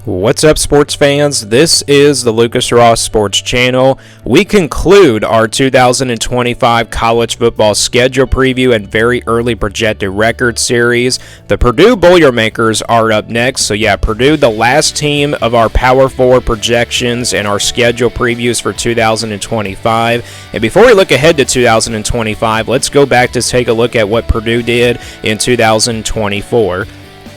What's up, sports fans? This is the Lucas Ross Sports Channel. We conclude our 2025 college football schedule preview and very early projected record series. The Purdue Boilermakers are up next. So yeah, Purdue, the last team of our Power 4 projections and our schedule previews for 2025. And before we look ahead to 2025, let's go back to take a look at what Purdue did in 2024.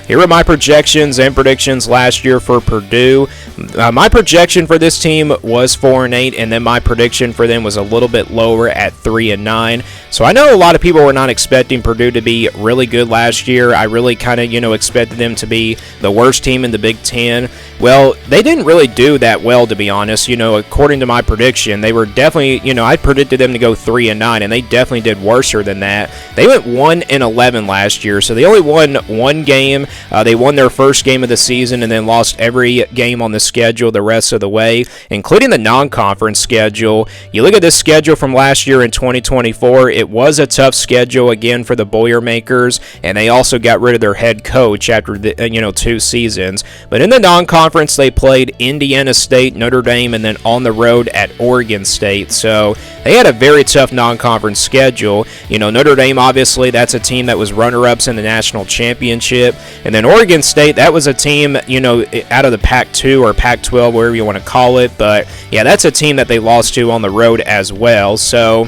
Here are my projections and predictions last year for Purdue. My projection for this team was 4-8, and then my prediction for them was a little bit lower at 3-9. So I know a lot of people were not expecting Purdue to be really good last year. I really kind of, expected them to be the worst team in the Big Ten. Well, they didn't really do that well, to be honest. According to my prediction, they were definitely, I predicted them to go 3-9, and they definitely did worse than that. They went 1-11 last year, so they only won one game. They won their first game of the season and then lost every game on the schedule the rest of the way, including the non-conference schedule. You look at this schedule from last year in 2024, it was a tough schedule again for the Boilermakers, and they also got rid of their head coach after the, 2 seasons. But in the non-conference, they played Indiana State, Notre Dame, and then on the road at Oregon State. So they had a very tough non-conference schedule. Notre Dame, obviously, that's a team that was runner-ups in the national championship. And then Oregon State, that was a team, out of the Pac-2 or Pac-12, whatever you want to call it. But, yeah, that's a team that they lost to on the road as well. So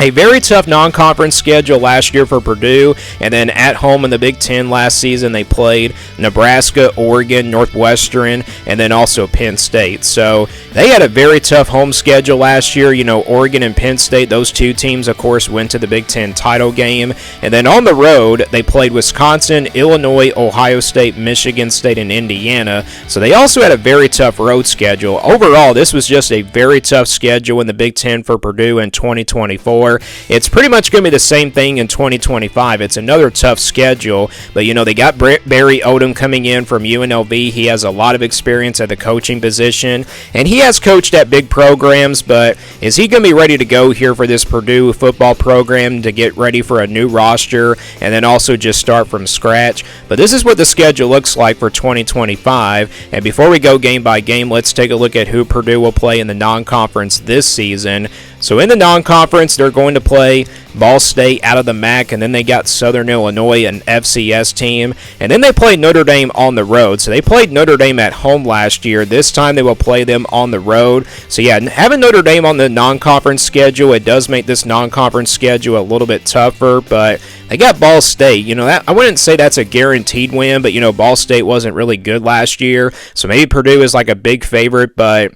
a very tough non-conference schedule last year for Purdue, and then at home in the Big Ten last season they played Nebraska, Oregon, Northwestern, and then also Penn State. So they had a very tough home schedule last year. Oregon and Penn State, those two teams, of course, went to the Big Ten title game. And then on the road, they played Wisconsin, Illinois, Ohio State, Michigan State, and Indiana. So they also had a very tough road schedule. Overall, this was just a very tough schedule in the Big Ten for Purdue in 2024. It's pretty much going to be the same thing in 2025. It's another tough schedule, but they got Barry Odom coming in from UNLV. He has a lot of experience at the coaching position, and he has coached at big programs, but is he going to be ready to go here for this Purdue football program to get ready for a new roster and then also just start from scratch? But this is what the schedule looks like for 2025, and before we go game by game, let's take a look at who Purdue will play in the non-conference this season. So in the non-conference, they're going to play Ball State out of the MAC, and then they got Southern Illinois, an FCS team, and then they played Notre Dame on the road. So they played Notre Dame at home last year. This time they will play them on the road. So yeah, having Notre Dame on the non-conference schedule, it does make this non-conference schedule a little bit tougher, but they got Ball State. I wouldn't say that's a guaranteed win, but Ball State wasn't really good last year, so maybe Purdue is like a big favorite, but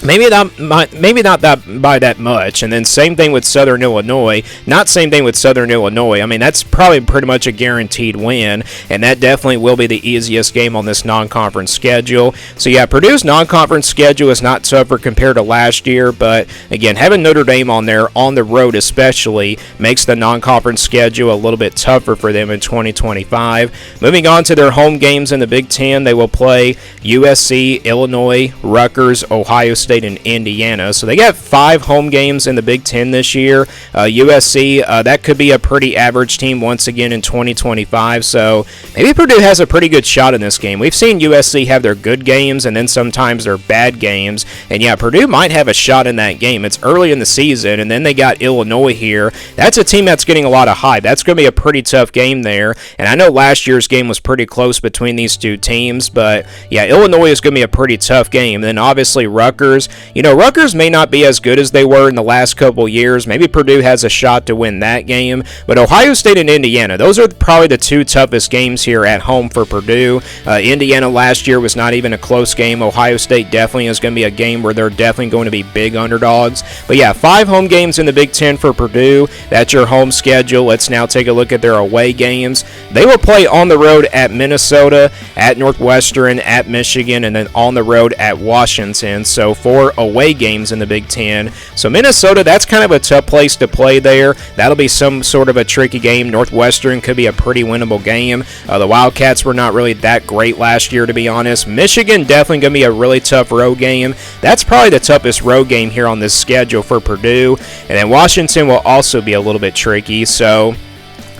maybe not that by that much. And then same thing with Southern Illinois. Not same thing with Southern Illinois. I mean, that's probably pretty much a guaranteed win, and that definitely will be the easiest game on this non-conference schedule. So yeah, Purdue's non-conference schedule is not tougher compared to last year, but again, having Notre Dame on there on the road especially makes the non-conference schedule a little bit tougher for them in 2025. Moving on to their home games in the Big Ten, they will play USC, Illinois, Rutgers, Ohio State, and Indiana. So they got 5 home games in the Big Ten this year. USC, that could be a pretty average team once again in 2025. So maybe Purdue has a pretty good shot in this game. We've seen USC have their good games and then sometimes their bad games. And yeah, Purdue might have a shot in that game. It's early in the season, and then they got Illinois here. That's a team that's getting a lot of hype. That's going to be a pretty tough game there. And I know last year's game was pretty close between these two teams, but yeah, Illinois is going to be a pretty tough game. And then obviously Rutgers. Rutgers may not be as good as they were in the last couple years. Maybe Purdue has a shot to win that game. But Ohio State and Indiana, those are probably the two toughest games here at home for Purdue. Indiana last year was not even a close game. Ohio State definitely is going to be a game where they're definitely going to be big underdogs. But yeah, 5 home games in the Big Ten for Purdue. That's your home schedule. Let's now take a look at their away games. They will play on the road at Minnesota, at Northwestern, at Michigan, and then on the road at Washington. So 4 away games in the Big Ten. So Minnesota, that's kind of a tough place to play there. That'll be some sort of a tricky game. Northwestern could be a pretty winnable game. The Wildcats were not really that great last year, to be honest. Michigan definitely going to be a really tough road game. That's probably the toughest road game here on this schedule for Purdue. And then Washington will also be a little bit tricky. So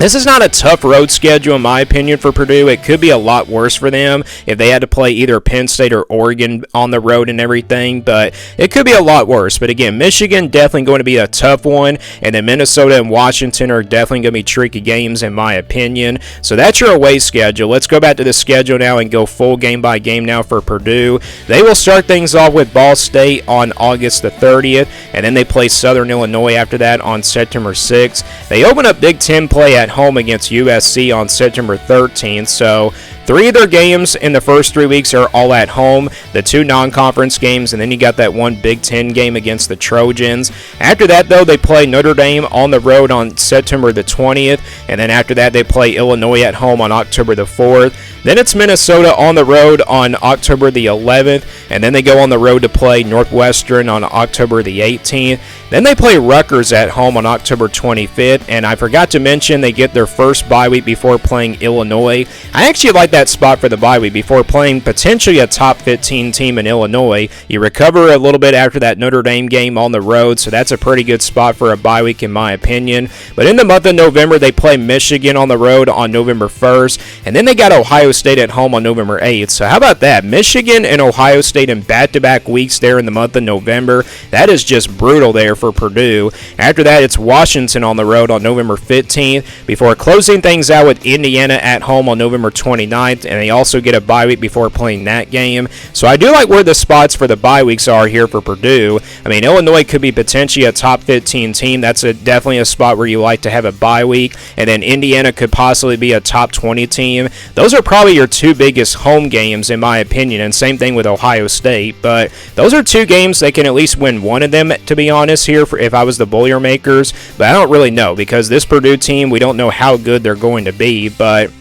This is not a tough road schedule, in my opinion, for Purdue. It could be a lot worse for them if they had to play either Penn State or Oregon on the road and everything, but it could be a lot worse. But again, Michigan definitely going to be a tough one, and then Minnesota and Washington are definitely going to be tricky games, in my opinion. So that's your away schedule. Let's go back to the schedule now and go full game by game now for Purdue. They will start things off with Ball State on August the 30th, and then they play Southern Illinois after that on September 6th. They open up Big Ten play at home against USC on September 13th. So 3 of their games in the first 3 weeks are all at home, the 2 non-conference games, and then you got that 1 Big Ten game against the Trojans. After that, though, they play Notre Dame on the road on September the 20th, and then after that, they play Illinois at home on October the 4th. Then it's Minnesota on the road on October the 11th, and then they go on the road to play Northwestern on October the 18th. Then they play Rutgers at home on October 25th, and I forgot to mention they get their first bye week before playing Illinois. I actually like that spot for the bye week before playing potentially a top 15 team in Illinois. You recover a little bit after that Notre Dame game on the road, so that's a pretty good spot for a bye week in my opinion. But in the month of November, they play Michigan on the road on November 1st, and then they got Ohio State at home on November 8th. So how about that? Michigan and Ohio State in back-to-back weeks there in the month of November. That is just brutal there for Purdue. After that, it's Washington on the road on November 15th before closing things out with Indiana at home on November 29th, and they also get a bye week before playing that game. So I do like where the spots for the bye weeks are here for Purdue. I mean, Illinois could be potentially a top 15 team. That's definitely a spot where you like to have a bye week, and then Indiana could possibly be a top 20 team. Those are probably your 2 biggest home games in my opinion, and same thing with Ohio State, but those are 2 games they can at least win one of them, to be honest, here if I was the Boilermakers. But I don't really know, because this Purdue team, we don't know how good they're going to be, but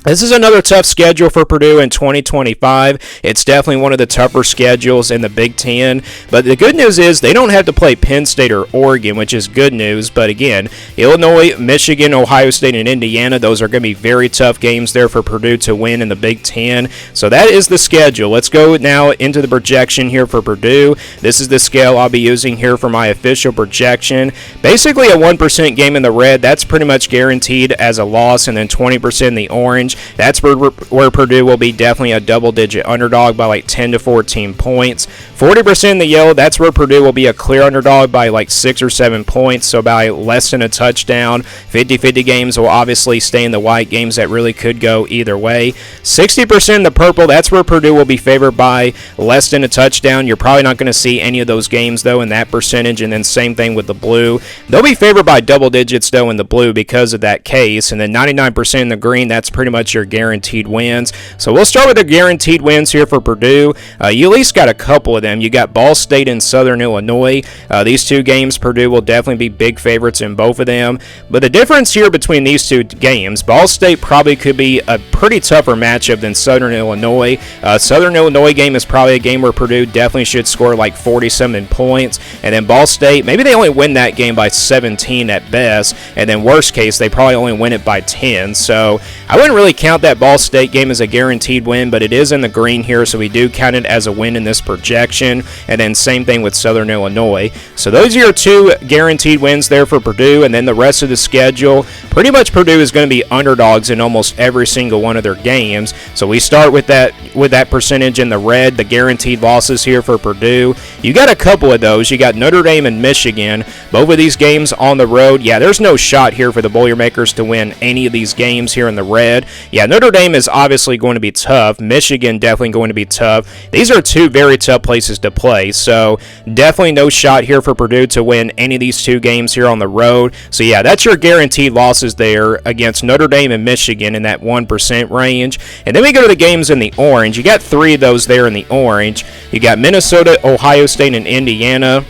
this is another tough schedule for Purdue in 2025. It's definitely one of the tougher schedules in the Big Ten. But the good news is they don't have to play Penn State or Oregon, which is good news. But again, Illinois, Michigan, Ohio State, and Indiana, those are going to be very tough games there for Purdue to win in the Big Ten. So that is the schedule. Let's go now into the projection here for Purdue. This is the scale I'll be using here for my official projection. Basically a 1% game in the red, that's pretty much guaranteed as a loss, and then 20% in the orange. That's where Purdue will be definitely a double-digit underdog by like 10 to 14 points. 40% in the yellow, that's where Purdue will be a clear underdog by like 6 or 7 points, so by less than a touchdown. 50-50 games will obviously stay in the white, games that really could go either way. 60% in the purple, that's where Purdue will be favored by less than a touchdown. You're probably not going to see any of those games, though, in that percentage, and then same thing with the blue. They'll be favored by double digits, though, in the blue because of that case, and then 99% in the green, that's pretty much your guaranteed wins. So we'll start with the guaranteed wins here for Purdue. You at least got a couple of them. You got Ball State and Southern Illinois. These 2 games, Purdue will definitely be big favorites in both of them. But the difference here between these 2 games, Ball State probably could be a pretty tougher matchup than Southern Illinois. Southern Illinois game is probably a game where Purdue definitely should score like 40-something points. And then Ball State, maybe they only win that game by 17 at best. And then worst case, they probably only win it by 10. So I wouldn't really count that Ball State game as a guaranteed win, but it is in the green here, so we do count it as a win in this projection. And then same thing with Southern Illinois. So those are your 2 guaranteed wins there for Purdue, and then the rest of the schedule, pretty much Purdue is going to be underdogs in almost every single one of their games. So we start with that percentage in the red, the guaranteed losses here for Purdue. You got a couple of those. You got Notre Dame and Michigan. Both of these games on the road. Yeah, there's no shot here for the Boilermakers to win any of these games here in the red. Yeah, Notre Dame is obviously going to be tough. Michigan definitely going to be tough. These are 2 very tough places to play, so definitely no shot here for Purdue to win any of these 2 games here on the road. So yeah, that's your guaranteed losses there against Notre Dame and Michigan in that 1% range. And then we go to the games in the orange. You got 3 of those there in the orange. You got Minnesota, Ohio State, and Indiana.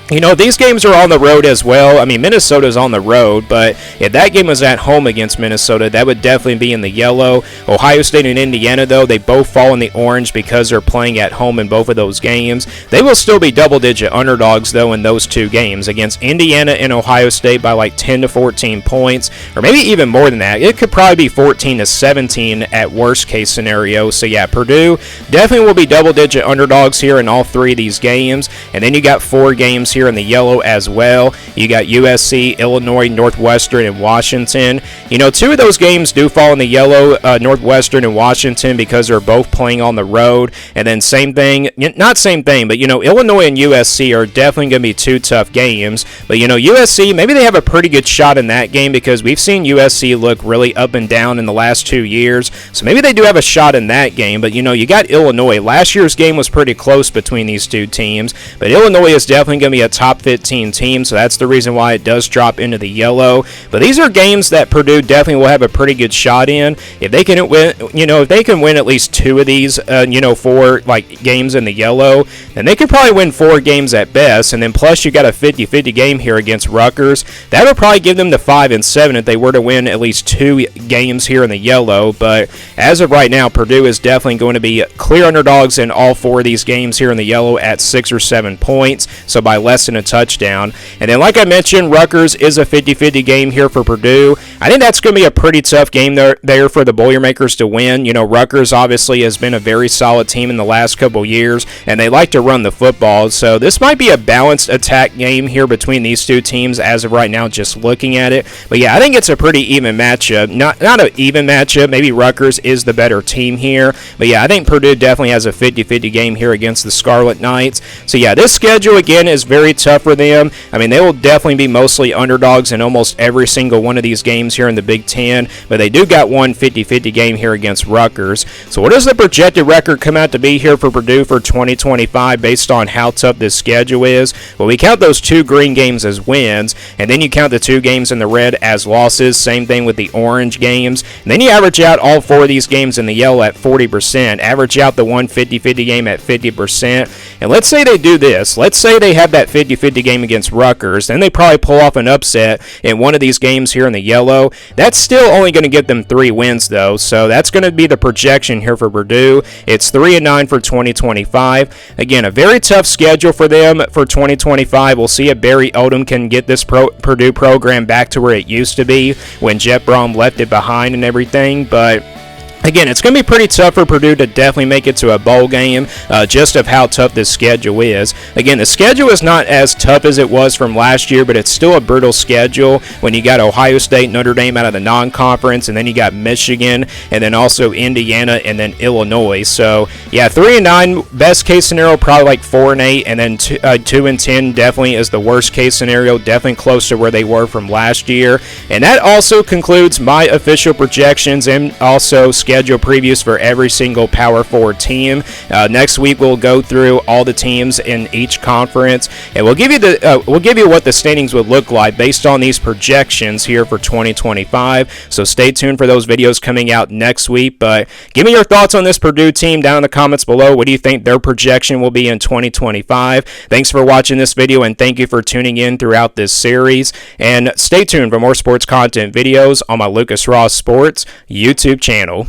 You know, these games are on the road as well. I mean, Minnesota's on the road, but if that game was at home against Minnesota, that would definitely be in the yellow. Ohio State and Indiana, though, they both fall in the orange because they're playing at home in both of those games. They will still be double-digit underdogs, though, in those 2 games against Indiana and Ohio State by like 10 to 14 points, or maybe even more than that. It could probably be 14 to 17 at worst-case scenario. So, yeah, Purdue definitely will be double-digit underdogs here in all 3 of these games. And then you got 4 games here here in the yellow as well. You got USC, Illinois, Northwestern, and Washington. You know, two of those games do fall in the yellow, Northwestern and Washington, because they're both playing on the road. And then same thing, not same thing, but, you know, Illinois and USC are definitely going to be two tough games. But, you know, USC, maybe they have a pretty good shot in that game because we've seen USC look really up and down in the last 2 years. So maybe they do have a shot in that game. But, you know, you got Illinois. Last year's game was pretty close between these two teams. But Illinois is definitely going to be a top 15 team, so that's the reason why it does drop into the yellow. But these are games that Purdue definitely will have a pretty good shot in. If they can win, you know, if they can win at least two of these, you know, 4 like games in the yellow, then they could probably win 4 games at best. And then plus you got a 50-50 game here against Rutgers. That would probably give them the 5 and 7 if they were to win at least 2 games here in the yellow. But as of right now, Purdue is definitely going to be clear underdogs in all 4 of these games here in the yellow at 6 or 7 points, so by less than a touchdown. And then, like I mentioned, Rutgers is a 50-50 game here for Purdue. I think that's going to be a pretty tough game there for the Boilermakers to win. You know, Rutgers obviously has been a very solid team in the last couple years, and they like to run the football. So this might be a balanced attack game here between these two teams as of right now, just looking at it. But yeah, I think it's a pretty even matchup. Not an even matchup. Maybe Rutgers is the better team here. But yeah, I think Purdue definitely has a 50-50 game here against the Scarlet Knights. So yeah, this schedule again is very tough for them. I mean, they will definitely be mostly underdogs in almost every single one of these games here in the Big Ten, but they do got one 50-50 game here against Rutgers. So what does the projected record come out to be here for Purdue for 2025 based on how tough this schedule is? Well, we count those 2 green games as wins, and then you count the 2 games in the red as losses. Same thing with the orange games. And then you average out all 4 of these games in the yellow at 40%. Average out the one 50-50 game at 50%. And let's say they do this. Let's say they have that 50-50 game against Rutgers. Then they probably pull off an upset in one of these games here in the yellow. That's still only going to get them 3 wins, though. So that's going to be the projection here for Purdue. It's 3-9 for 2025. Again, a very tough schedule for them for 2025. We'll see if Barry Odom can get this Purdue program back to where it used to be when Jeff Brom left it behind and everything. But again, it's going to be pretty tough for Purdue to definitely make it to a bowl game, just of how tough this schedule is. Again, the schedule is not as tough as it was from last year, but it's still a brutal schedule when you got Ohio State, Notre Dame out of the non-conference, and then you got Michigan, and then also Indiana, and then Illinois. So, yeah, 3-9, best case scenario, probably like 4-8, and then 2-10 definitely is the worst case scenario, definitely close to where they were from last year. And that also concludes my official projections and also schedule previews for every single Power 4 team. Next week we'll go through all the teams in each conference, and we'll give you what the standings would look like based on these projections here for 2025. So stay tuned for those videos coming out next week. But give me your thoughts on this Purdue team down in the comments below. What do you think their projection will be in 2025? Thanks for watching this video, and thank you for tuning in throughout this series. And stay tuned for more sports content videos on my Lucas Ross Sports YouTube channel.